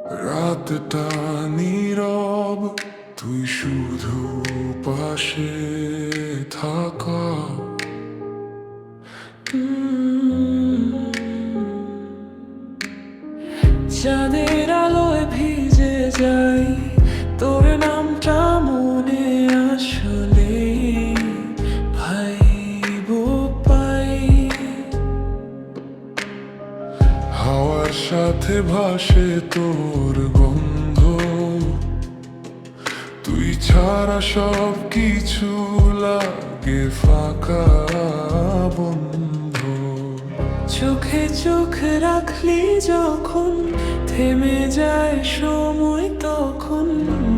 রাতটা নীরব, তুই শুধু পাশে থাকা। চাঁদের আলোয় ভিজে যাই, তোর নামটা মনে আসলে ভাইবো পাই। হাওয়ার সাথে ভাসে তোর গন্ধ, তুই ছাড়া সব কিছু লাগে ফাঁকা বন্ধ। চোখে চোখ রাখলি যখন থেমে যায় সময়, তখন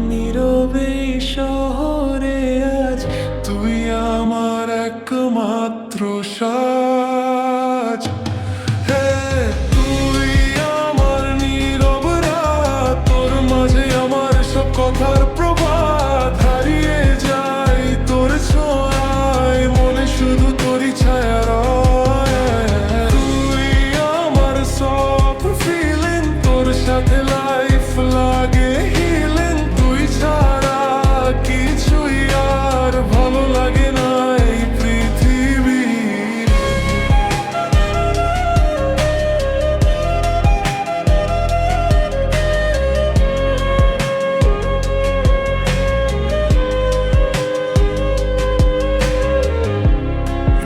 নীরবে শহরে আজ তুই আমার একমাত্র সাজ। হে তুই আমার নীরব রাত, তোর মাঝে আমার সব কথার প্রভাত হারিয়ে যায় তোর ছোঁয়ায়, মনে শুধু তোরই ছায়া রয়। তুই আমার সব ফিলিং, তোর সাথে লাইফ লাগে হিলিং। তুই ছাড়া কিছুই আর ভালো লাগে না এই পৃথিবী।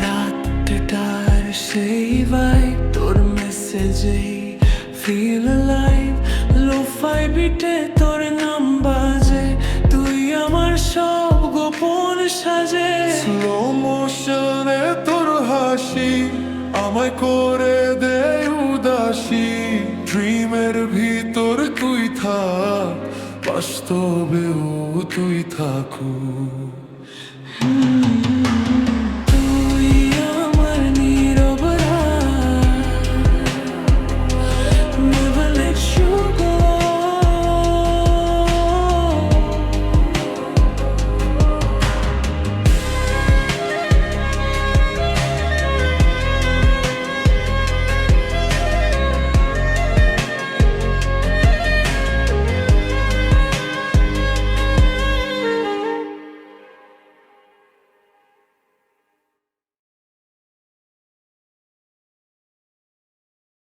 রাতটার সেই ভাইব, তোর মেসেজেই ফিল লাইভ। লোফাই বিটে তোর নাম বাজে, তুই আমার সব গোপন সাজে। স্লো মোশনে তোর হাসি আমায় করে দে উদাসী। ড্রিমের ভিতর তুই থাক, বাস্তবেও তুই থাকুক।